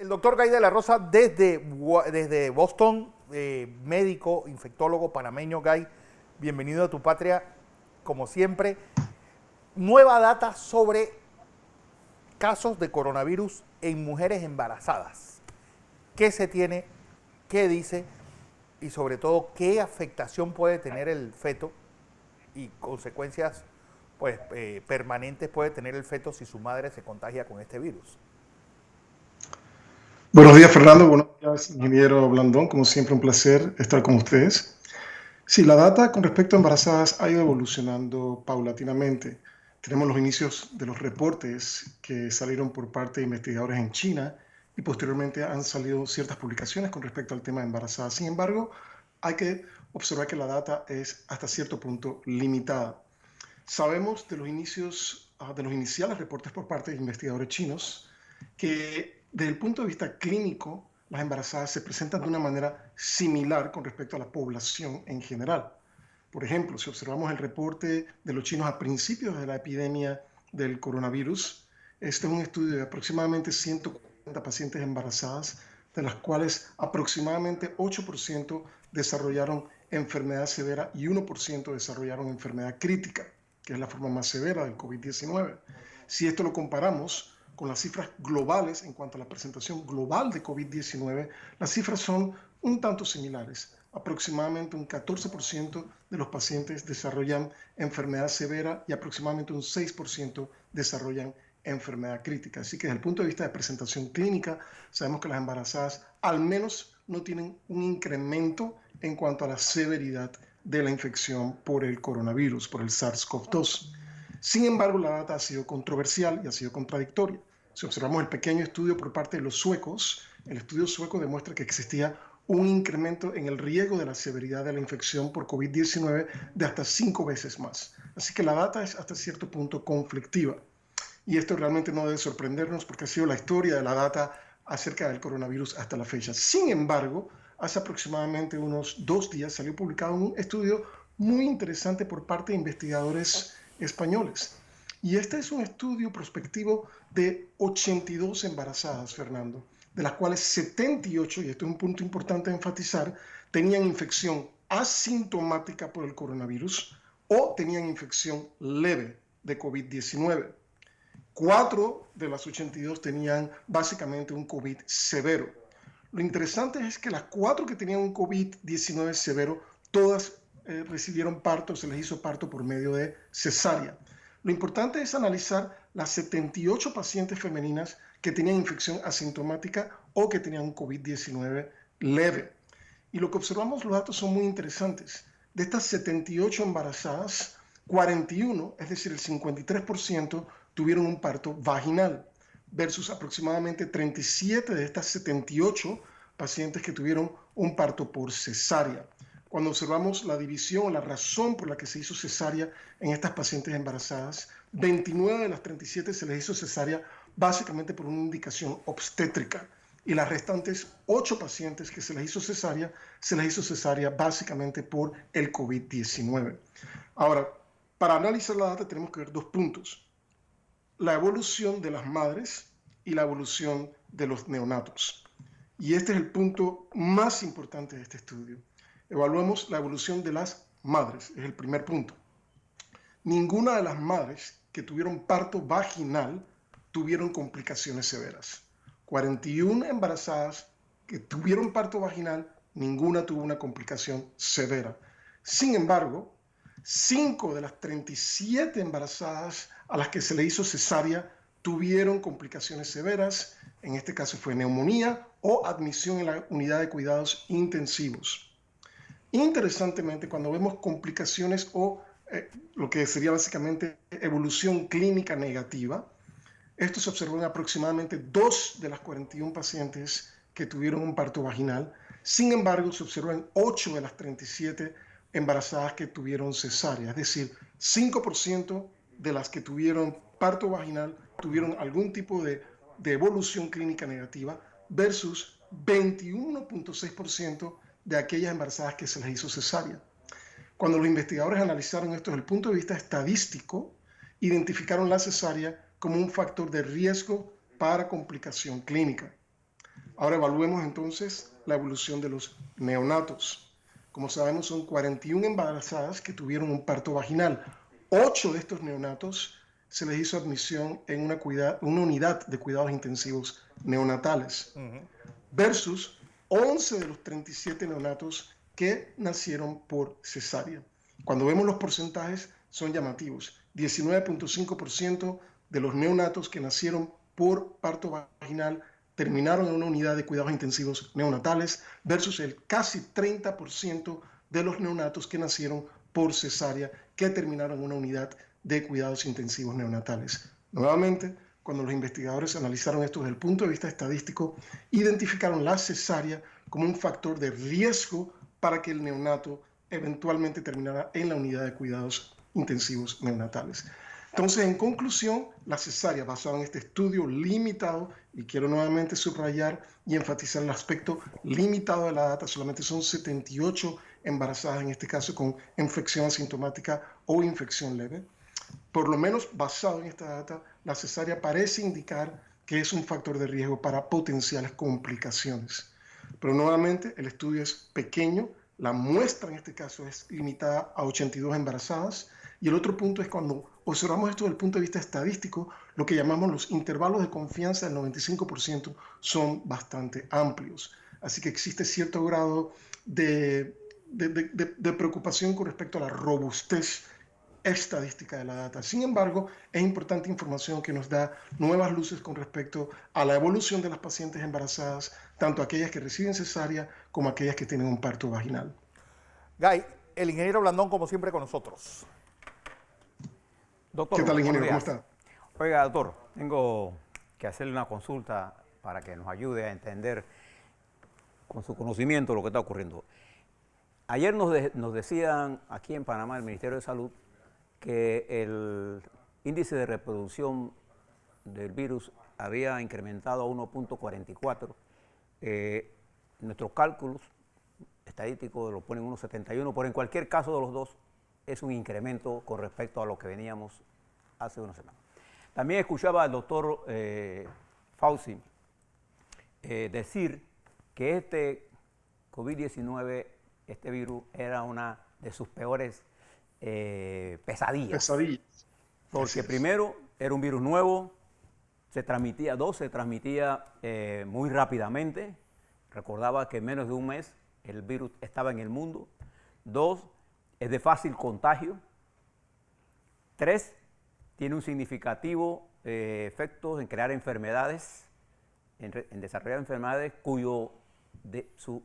El doctor Gay de la Rosa desde Boston, médico, infectólogo panameño. Gay, bienvenido a tu patria, como siempre. Nueva data sobre casos de coronavirus en mujeres embarazadas. ¿Qué se tiene? ¿Qué dice? Y sobre todo, ¿qué afectación puede tener el feto y consecuencias pues, permanentes puede tener el feto si su madre se contagia con este virus? Buenos días, Fernando. Buenos días, ingeniero Blandón. Como siempre, un placer estar con ustedes. Sí, la data con respecto a embarazadas ha ido evolucionando paulatinamente. Tenemos los inicios de los reportes que salieron por parte de investigadores en China y posteriormente han salido ciertas publicaciones con respecto al tema de embarazadas. Sin embargo, hay que observar que la data es hasta cierto punto limitada. Sabemos de los iniciales reportes por parte de investigadores chinos que desde el punto de vista clínico, las embarazadas se presentan de una manera similar con respecto a la población en general. Por ejemplo, si observamos el reporte de los chinos a principios de la epidemia del coronavirus, este es un estudio de aproximadamente 140 pacientes embarazadas, de las cuales aproximadamente 8% desarrollaron enfermedad severa y 1% desarrollaron enfermedad crítica, que es la forma más severa del COVID-19. Si esto lo comparamos con las cifras globales en cuanto a la presentación global de COVID-19, las cifras son un tanto similares. Aproximadamente un 14% de los pacientes desarrollan enfermedad severa y aproximadamente un 6% desarrollan enfermedad crítica. Así que desde el punto de vista de presentación clínica, sabemos que las embarazadas al menos no tienen un incremento en cuanto a la severidad de la infección por el coronavirus, por el SARS-CoV-2. Sin embargo, la data ha sido controversial y ha sido contradictoria. Si observamos el pequeño estudio por parte de los suecos, el estudio sueco demuestra que existía un incremento en el riesgo de la severidad de la infección por COVID-19 de hasta 5 veces más. Así que la data es hasta cierto punto conflictiva. Y esto realmente no debe sorprendernos porque ha sido la historia de la data acerca del coronavirus hasta la fecha. Sin embargo, hace aproximadamente unos 2 días salió publicado un estudio muy interesante por parte de investigadores españoles. Y este es un estudio prospectivo de 82 embarazadas, Fernando, de las cuales 78, y esto es un punto importante a enfatizar, tenían infección asintomática por el coronavirus o tenían infección leve de COVID-19. 4 de las 82 tenían básicamente un COVID severo. Lo interesante es que las 4 que tenían un COVID-19 severo, todas recibieron parto, se les hizo parto por medio de cesárea. Lo importante es analizar las 78 pacientes femeninas que tenían infección asintomática o que tenían un COVID-19 leve. Y lo que observamos, los datos son muy interesantes. De estas 78 embarazadas, 41, es decir, el 53%, tuvieron un parto vaginal, versus aproximadamente 37 de estas 78 pacientes que tuvieron un parto por cesárea. Cuando observamos la división, la razón por la que se hizo cesárea en estas pacientes embarazadas, 29 de las 37 se les hizo cesárea básicamente por una indicación obstétrica. Y las restantes 8 pacientes que se les hizo cesárea básicamente por el COVID-19. Ahora, para analizar la data tenemos que ver 2 puntos. La evolución de las madres y la evolución de los neonatos. Y este es el punto más importante de este estudio. Evaluemos la evolución de las madres, es el primer punto. Ninguna de las madres que tuvieron parto vaginal tuvieron complicaciones severas. 41 embarazadas que tuvieron parto vaginal, ninguna tuvo una complicación severa. Sin embargo, 5 de las 37 embarazadas a las que se le hizo cesárea tuvieron complicaciones severas, en este caso fue neumonía o admisión en la unidad de cuidados intensivos. Interesantemente, cuando vemos complicaciones o lo que sería básicamente evolución clínica negativa, esto se observó en aproximadamente 2 de las 41 pacientes que tuvieron un parto vaginal. Sin embargo, se observó en 8 de las 37 embarazadas que tuvieron cesárea, es decir, 5% de las que tuvieron parto vaginal tuvieron algún tipo de evolución clínica negativa versus 21.6% de aquellas embarazadas que se les hizo cesárea. Cuando los investigadores analizaron esto desde el punto de vista estadístico, identificaron la cesárea como un factor de riesgo para complicación clínica. Ahora evaluemos entonces la evolución de los neonatos. Como sabemos, son 41 embarazadas que tuvieron un parto vaginal. 8 de estos neonatos se les hizo admisión en una unidad de cuidados intensivos neonatales, versus 11 de los 37 neonatos que nacieron por cesárea. Cuando vemos los porcentajes, son llamativos. 19.5% de los neonatos que nacieron por parto vaginal terminaron en una unidad de cuidados intensivos neonatales versus el casi 30% de los neonatos que nacieron por cesárea que terminaron en una unidad de cuidados intensivos neonatales. Nuevamente, cuando los investigadores analizaron esto desde el punto de vista estadístico, identificaron la cesárea como un factor de riesgo para que el neonato eventualmente terminara en la unidad de cuidados intensivos neonatales. Entonces, en conclusión, la cesárea basada en este estudio limitado, y quiero nuevamente subrayar y enfatizar el aspecto limitado de la data, solamente son 78 embarazadas, en este caso con infección asintomática o infección leve. Por lo menos basado en esta data, la cesárea parece indicar que es un factor de riesgo para potenciales complicaciones. Pero nuevamente, el estudio es pequeño, la muestra en este caso es limitada a 82 embarazadas, y el otro punto es cuando observamos esto desde el punto de vista estadístico, lo que llamamos los intervalos de confianza del 95% son bastante amplios. Así que existe cierto grado de preocupación con respecto a la robustez estadística de la data. Sin embargo, es importante información que nos da nuevas luces con respecto a la evolución de las pacientes embarazadas, tanto aquellas que reciben cesárea como aquellas que tienen un parto vaginal. Guy, el ingeniero Blandón, como siempre, con nosotros. Doctor, ¿Qué tal, ingeniero? ¿Cómo buenos días. está? Oiga, doctor, tengo que hacerle una consulta para que nos ayude a entender con su conocimiento lo que está ocurriendo. Ayer nos decían aquí en Panamá, el Ministerio de Salud, que el índice de reproducción del virus había incrementado a 1.44. Nuestros cálculos estadísticos lo ponen 1.71, pero en cualquier caso de los dos es un incremento con respecto a lo que veníamos hace una semana. También escuchaba al doctor Fauci decir que este COVID-19, este virus, era una de sus peores pesadillas. Pesadillas. Porque primero era un virus nuevo, se transmitía muy rápidamente. Recordaba que en menos de un mes el virus estaba en el mundo. 2, es de fácil contagio. 3, tiene un significativo efecto en crear enfermedades, en desarrollar enfermedades su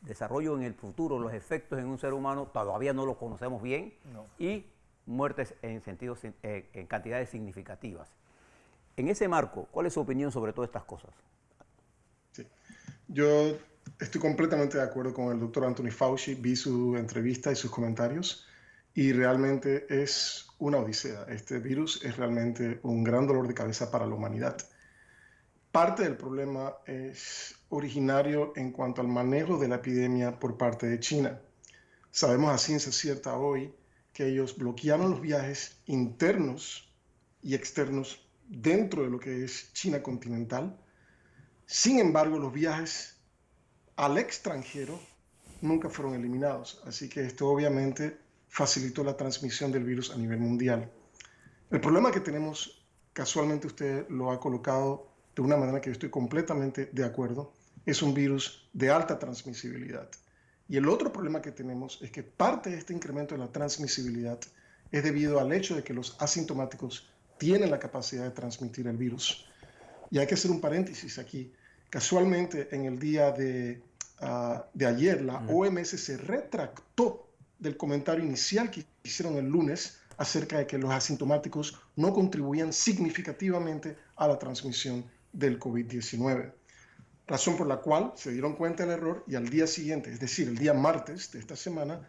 desarrollo en el futuro, los efectos en un ser humano todavía no los conocemos bien, y muertes en cantidades significativas. En ese marco, ¿cuál es su opinión sobre todas estas cosas? Sí. Yo estoy completamente de acuerdo con el doctor Anthony Fauci, vi su entrevista y sus comentarios, y realmente es una odisea. Este virus es realmente un gran dolor de cabeza para la humanidad. Parte del problema es originario en cuanto al manejo de la epidemia por parte de China. Sabemos a ciencia cierta hoy que ellos bloquearon los viajes internos y externos dentro de lo que es China continental. Sin embargo, los viajes al extranjero nunca fueron eliminados. Así que esto obviamente facilitó la transmisión del virus a nivel mundial. El problema que tenemos, casualmente usted lo ha colocado de una manera que yo estoy completamente de acuerdo, es un virus de alta transmisibilidad. Y el otro problema que tenemos es que parte de este incremento de la transmisibilidad es debido al hecho de que los asintomáticos tienen la capacidad de transmitir el virus. Y hay que hacer un paréntesis aquí. Casualmente, en el día de ayer, la OMS se retractó del comentario inicial que hicieron el lunes acerca de que los asintomáticos no contribuían significativamente a la transmisión del COVID-19. Razón por la cual se dieron cuenta del error y al día siguiente, es decir, el día martes de esta semana,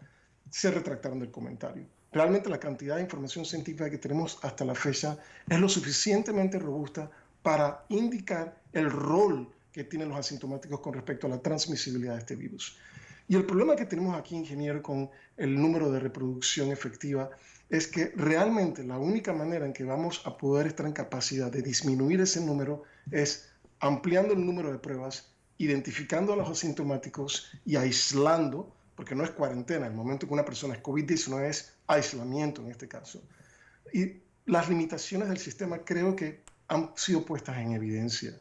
se retractaron del comentario. Realmente la cantidad de información científica que tenemos hasta la fecha es lo suficientemente robusta para indicar el rol que tienen los asintomáticos con respecto a la transmisibilidad de este virus. Y el problema que tenemos aquí, ingeniero, con el número de reproducción efectiva es que realmente la única manera en que vamos a poder estar en capacidad de disminuir ese número es ampliando el número de pruebas identificando a los asintomáticos y aislando, porque no es cuarentena, el momento que una persona es COVID-19 es aislamiento en este caso. Y las limitaciones del sistema creo que han sido puestas en evidencia.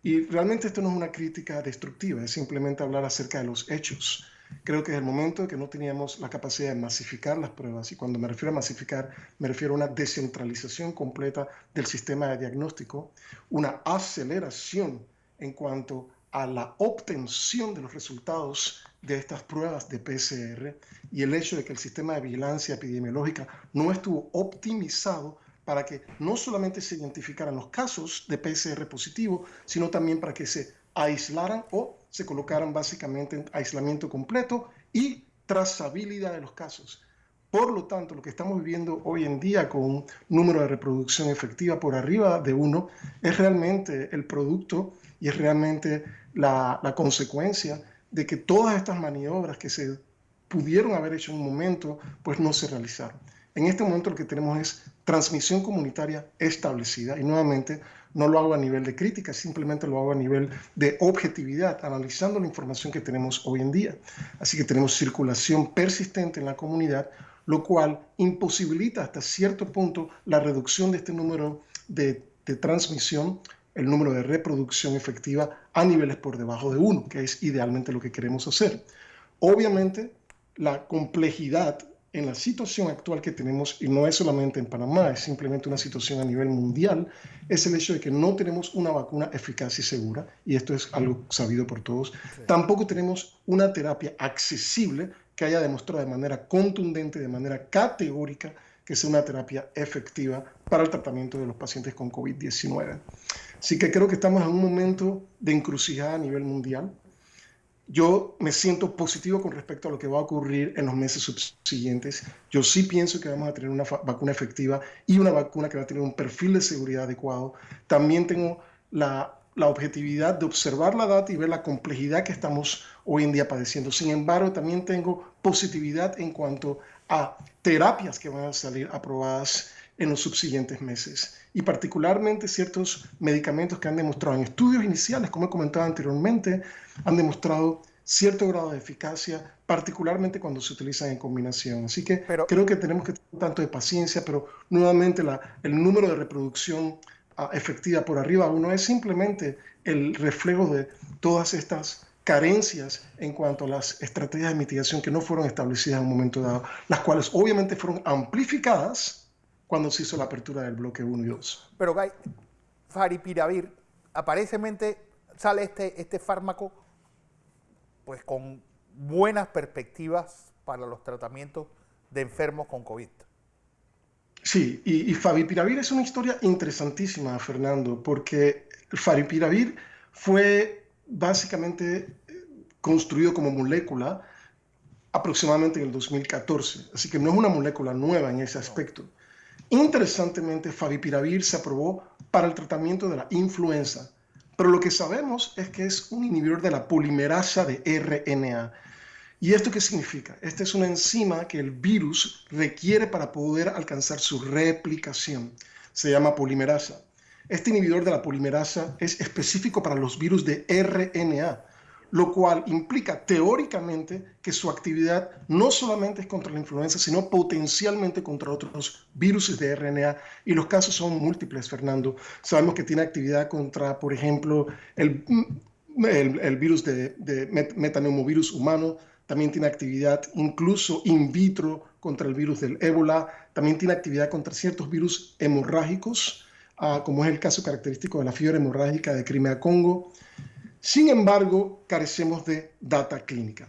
Y realmente esto no es una crítica destructiva, es simplemente hablar acerca de los hechos. Creo que es el momento de que no teníamos la capacidad de masificar las pruebas, y cuando me refiero a masificar, me refiero a una descentralización completa del sistema de diagnóstico, una aceleración en cuanto a la obtención de los resultados de estas pruebas de PCR y el hecho de que el sistema de vigilancia epidemiológica no estuvo optimizado para que no solamente se identificaran los casos de PCR positivo, sino también para que se aislaran o se colocaran básicamente en aislamiento completo y trazabilidad de los casos. Por lo tanto, lo que estamos viviendo hoy en día con un número de reproducción efectiva por arriba de 1 es realmente el producto y es realmente la consecuencia de que todas estas maniobras que se pudieron haber hecho en un momento, pues no se realizaron. En este momento lo que tenemos es transmisión comunitaria establecida, y nuevamente no lo hago a nivel de crítica, simplemente lo hago a nivel de objetividad, analizando la información que tenemos hoy en día. Así que tenemos circulación persistente en la comunidad, lo cual imposibilita hasta cierto punto la reducción de este número de transmisión, el número de reproducción efectiva a niveles por debajo de 1, que es idealmente lo que queremos hacer. Obviamente, la complejidad en la situación actual que tenemos, y no es solamente en Panamá, es simplemente una situación a nivel mundial, es el hecho de que no tenemos una vacuna eficaz y segura, y esto es algo sabido por todos. Sí. Tampoco tenemos una terapia accesible que haya demostrado de manera contundente, de manera categórica, que sea una terapia efectiva para el tratamiento de los pacientes con COVID-19. Así que creo que estamos en un momento de encrucijada a nivel mundial. Yo me siento positivo con respecto a lo que va a ocurrir en los meses subsiguientes. Yo sí pienso que vamos a tener una vacuna efectiva y una vacuna que va a tener un perfil de seguridad adecuado. También tengo la objetividad de observar la data y ver la complejidad que estamos hoy en día padeciendo. Sin embargo, también tengo positividad en cuanto a terapias que van a salir aprobadas en los subsiguientes meses, y particularmente ciertos medicamentos que han demostrado en estudios iniciales, como he comentado anteriormente, han demostrado cierto grado de eficacia, particularmente cuando se utilizan en combinación. Así que creo que tenemos que tener un tanto de paciencia, pero nuevamente el número de reproducción efectiva por arriba de 1 es simplemente el reflejo de todas estas carencias en cuanto a las estrategias de mitigación que no fueron establecidas en un momento dado, las cuales obviamente fueron amplificadas cuando se hizo la apertura del bloque 1 y 2. Pero, Guy, Favipiravir, aparentemente sale este fármaco pues con buenas perspectivas para los tratamientos de enfermos con COVID. Sí, y Favipiravir es una historia interesantísima, Fernando, porque Favipiravir fue básicamente construido como molécula aproximadamente en el 2014, así que no es una molécula nueva en ese aspecto. Interesantemente, Favipiravir se aprobó para el tratamiento de la influenza, pero lo que sabemos es que es un inhibidor de la polimerasa de RNA. ¿Y esto qué significa? Esta es una enzima que el virus requiere para poder alcanzar su replicación. Se llama polimerasa. Este inhibidor de la polimerasa es específico para los virus de RNA, lo cual implica teóricamente que su actividad no solamente es contra la influenza, sino potencialmente contra otros virus de RNA, y los casos son múltiples, Fernando. Sabemos que tiene actividad contra, por ejemplo, el virus de metaneumovirus humano, también tiene actividad incluso in vitro contra el virus del ébola, también tiene actividad contra ciertos virus hemorrágicos, como es el caso característico de la fiebre hemorrágica de Crimea-Congo. Sin embargo, carecemos de data clínica.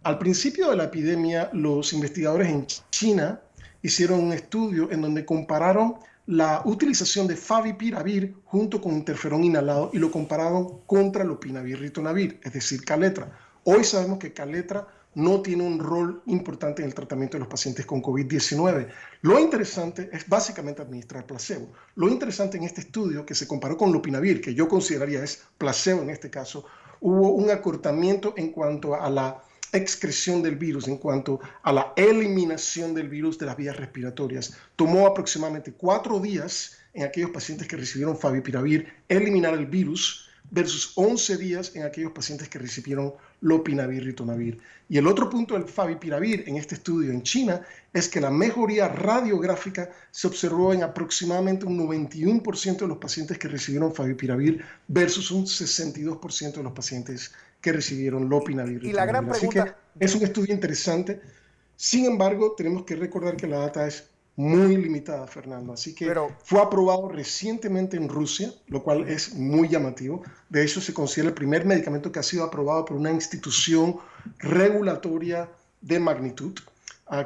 Al principio de la epidemia, los investigadores en China hicieron un estudio en donde compararon la utilización de Favipiravir junto con interferón inhalado y lo compararon contra lopinavir ritonavir, es decir, Kaletra. Hoy sabemos que Kaletra no tiene un rol importante en el tratamiento de los pacientes con COVID-19. Lo interesante es básicamente administrar placebo. Lo interesante en este estudio, que se comparó con lopinavir, que yo consideraría es placebo en este caso, hubo un acortamiento en cuanto a la excreción del virus, en cuanto a la eliminación del virus de las vías respiratorias. Tomó aproximadamente 4 días en aquellos pacientes que recibieron Favipiravir eliminar el virus, versus 11 días en aquellos pacientes que recibieron lopinavir, ritonavir. Y el otro punto del favipiravir en este estudio en China es que la mejoría radiográfica se observó en aproximadamente un 91% de los pacientes que recibieron favipiravir versus un 62% de los pacientes que recibieron lopinavir, Y la gran ritonavir. pregunta... Así que es un estudio interesante. Sin embargo, tenemos que recordar que la data es muy limitada, Fernando. Así que fue aprobado recientemente en Rusia, lo cual es muy llamativo. De hecho, se considera el primer medicamento que ha sido aprobado por una institución regulatoria de magnitud.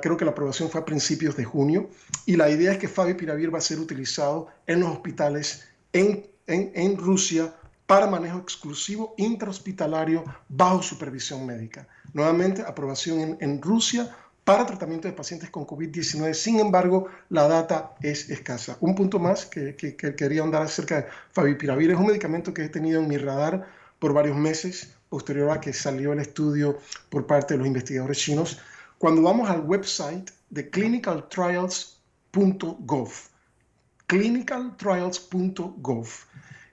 Creo que la aprobación fue a principios de junio. Y la idea es que favipiravir va a ser utilizado en los hospitales en Rusia para manejo exclusivo intrahospitalario bajo supervisión médica. Nuevamente, aprobación en Rusia para tratamiento de pacientes con COVID-19. Sin embargo, la data es escasa. Un punto más que quería ahondar acerca de favipiravir. Es un medicamento que he tenido en mi radar por varios meses, posterior a que salió el estudio por parte de los investigadores chinos. Cuando vamos al website de clinicaltrials.gov, clinicaltrials.gov,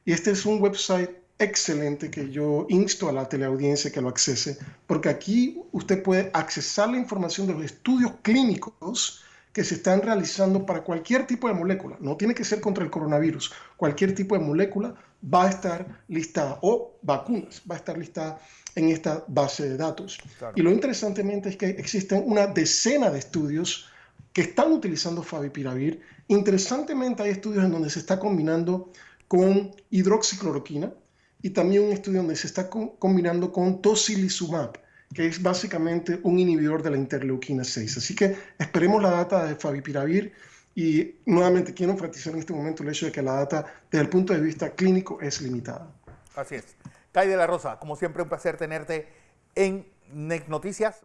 y este es un website excelente que yo insto a la teleaudiencia que lo accese, porque aquí usted puede accesar la información de los estudios clínicos que se están realizando para cualquier tipo de molécula. No tiene que ser contra el coronavirus. Cualquier tipo de molécula va a estar listada, o vacunas, va a estar listada en esta base de datos. Claro. Y lo interesantemente es que existen una decena de estudios que están utilizando favipiravir. Interesantemente hay estudios en donde se está combinando con hidroxicloroquina, y también un estudio donde se está combinando con tocilizumab, que es básicamente un inhibidor de la interleuquina 6. Así que esperemos la data de favipiravir, y nuevamente quiero enfatizar en este momento el hecho de que la data desde el punto de vista clínico es limitada. Así es. Kai de la Rosa, como siempre un placer tenerte en NEC Noticias.